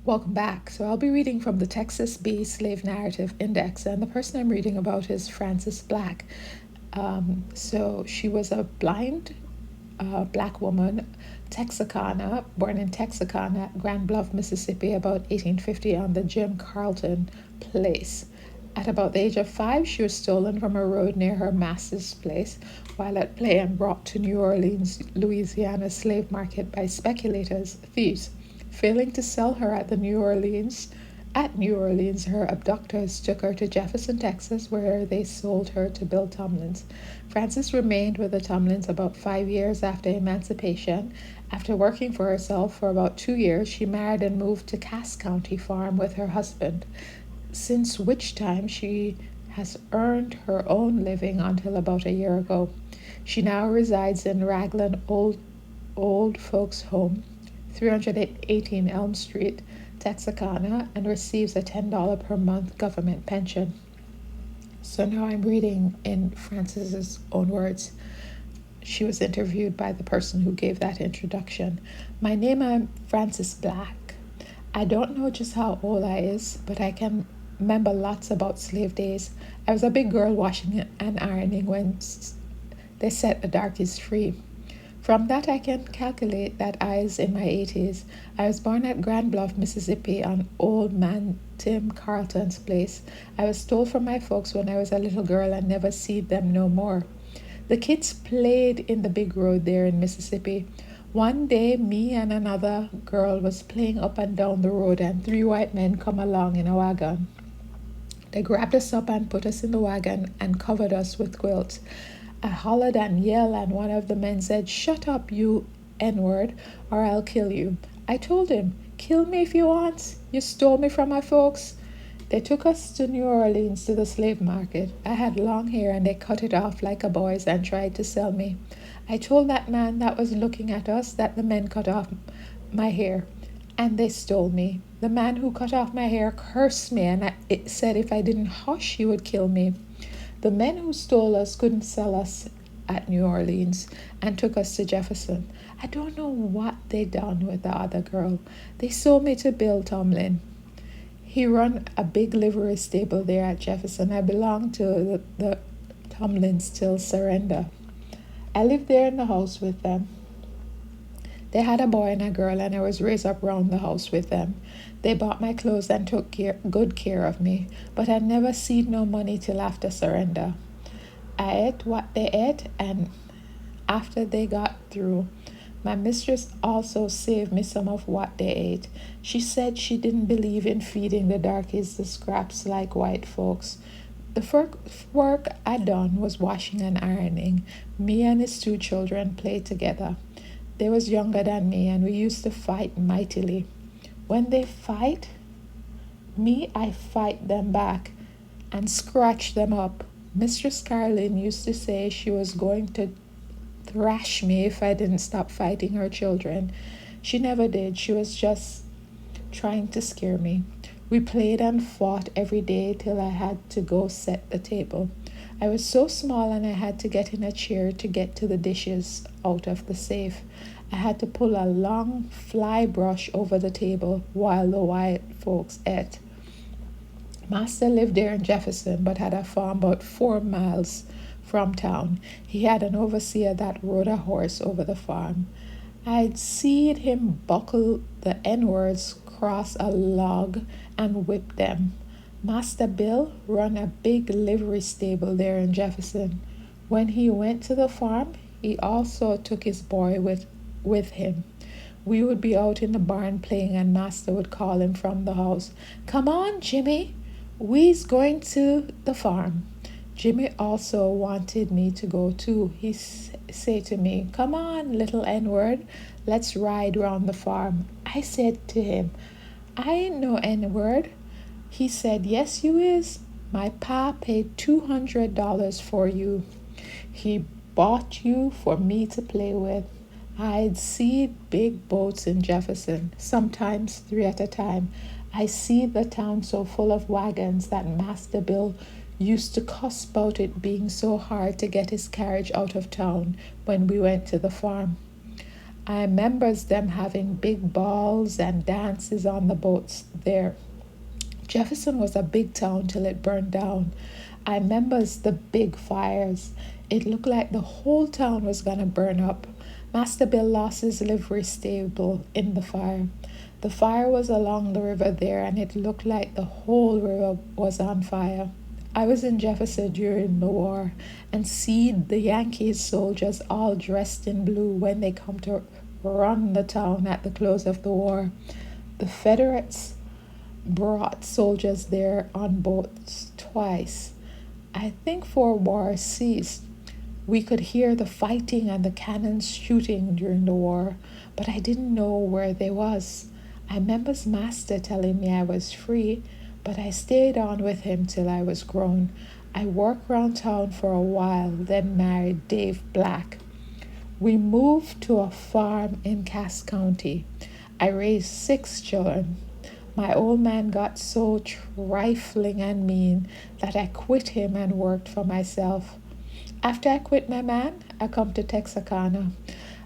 Welcome back. So I'll be reading from the Texas Bee Slave Narrative Index, and the person I'm reading about is Frances Black. So she was a blind black woman, Texarkana, born in Texarkana, Grand Bluff, Mississippi, about 1850 on the Jim Carlton place. At about the age of 5, she was stolen from a road near her master's place while at play and brought to New Orleans, Louisiana slave market by speculators, thieves. Failing to sell her at New Orleans, her abductors took her to Jefferson, Texas, where they sold her to Bill Tomlins. Frances remained with the Tomlins about 5 years after emancipation. After working for herself for about 2 years, she married and moved to Cass County Farm with her husband, since which time she has earned her own living until about a year ago. She now resides in Raglan Old Folks Home, 318 Elm Street, Texarkana, and receives a $10 per month government pension. So now I'm reading in Frances's own words. She was interviewed by the person who gave that introduction. My name is Frances Black. I don't know just how old I is, but I can remember lots about slave days. I was a big girl washing and ironing when they set the darkies free. From that, I can calculate that I was in my 80s. I was born at Grand Bluff, Mississippi, on old man Tim Carlton's place. I was stole from my folks when I was a little girl and never seed them no more. The kids played in the big road there in Mississippi. One day, me and another girl was playing up and down the road, and 3 white men come along in a wagon. They grabbed us up and put us in the wagon and covered us with quilts. I hollered and yelled, and one of the men said, "Shut up, you N-word, or I'll kill you." I told him, "Kill me if you want. You stole me from my folks." They took us to New Orleans to the slave market. I had long hair and they cut it off like a boy's and tried to sell me. I told that man that was looking at us that the men cut off my hair and they stole me. The man who cut off my hair cursed me and it said if I didn't hush, he would kill me. The men who stole us couldn't sell us at New Orleans and took us to Jefferson. I don't know what they done with the other girl. They sold me to Bill Tomlin. He run a big livery stable there at Jefferson. I belonged to the Tomlins till surrender. I lived there in the house with them. They had a boy and a girl, and I was raised up round the house with them. They bought my clothes and took good care of me, but I never seed no money till after surrender. I ate what they ate, and after they got through, my mistress also saved me some of what they ate. She said she didn't believe in feeding the darkies the scraps like white folks. The first work I done was washing and ironing. Me and his 2 children played together. They was younger than me, and we used to fight mightily. When they fight me, I fight them back and scratch them up. Mistress Carlin used to say she was going to thrash me if I didn't stop fighting her children. She never did. She was just trying to scare me. We played and fought every day till I had to go set the table. I was so small and I had to get in a chair to get to the dishes out of the safe. I had to pull a long fly brush over the table while the white folks ate. Master lived there in Jefferson, but had a farm about 4 miles from town. He had an overseer that rode a horse over the farm. I'd seen him buckle the N-words across a log and whip them. Master Bill run a big livery stable there in Jefferson. When he went to the farm, he also took his boy with him. We would be out in the barn playing, and Master would call him from the house. "Come on, Jimmy, we's going to the farm." Jimmy also wanted me to go too. He say to me, "Come on, little N-word, let's ride round the farm." I said to him, "I ain't no N-word." He said, "Yes, you is. My pa paid $200 for you. He bought you for me to play with." I'd see big boats in Jefferson, sometimes 3 at a time. I see the town so full of wagons that Master Bill used to cuss about it being so hard to get his carriage out of town when we went to the farm. I remember them having big balls and dances on the boats there. Jefferson was a big town till it burned down. I remember the big fires. It looked like the whole town was gonna burn up. Master Bill lost his livery stable in the fire. The fire was along the river there, and it looked like the whole river was on fire. I was in Jefferson during the war and see the Yankee soldiers all dressed in blue when they come to run the town at the close of the war. The Confederates brought soldiers there on boats twice. I think before war ceased, we could hear the fighting and the cannons shooting during the war, but I didn't know where they was. I remember's master telling me I was free, but I stayed on with him till I was grown. I worked round town for a while, then married Dave Black. We moved to a farm in Cass County. I raised 6 children. My old man got so trifling and mean that I quit him and worked for myself. After I quit my man, I come to Texarkana.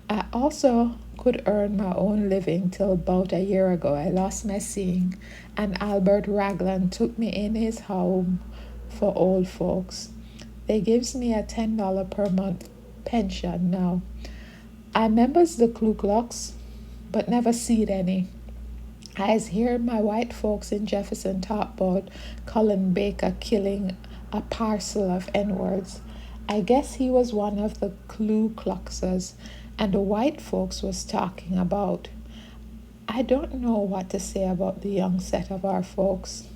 I also could earn my own living till about a year ago. I lost my seeing, and Albert Ragland took me in his home for old folks. They gives me a $10 per month pension now. I members the Ku Klux, but never seed any. I hear my white folks in Jefferson talk about Colin Baker killing a parcel of N-words. I guess he was one of the Ku Kluxers, and the white folks was talking about. I don't know what to say about the young set of our folks.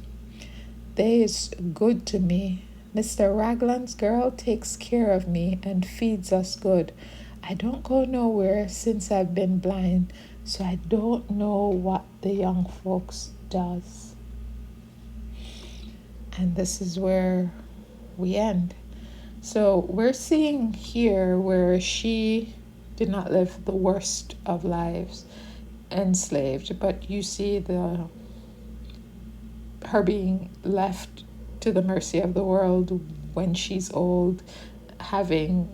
They is good to me. Mr. Ragland's girl takes care of me and feeds us good. I don't go nowhere since I've been blind, so I don't know what the young folks does. And this is where we end. So we're seeing here where she did not live the worst of lives, enslaved, but you see her being left to the mercy of the world when she's old, having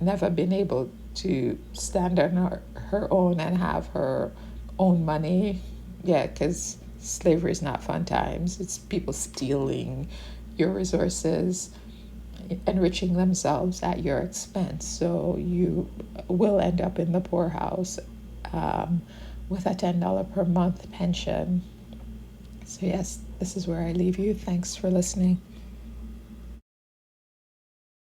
never been able to stand on her own and have her own money. Yeah, because slavery is not fun times. It's people stealing your resources, enriching themselves at your expense. So you will end up in the poorhouse with a $10 per month pension. So yes, this is where I leave you. Thanks for listening.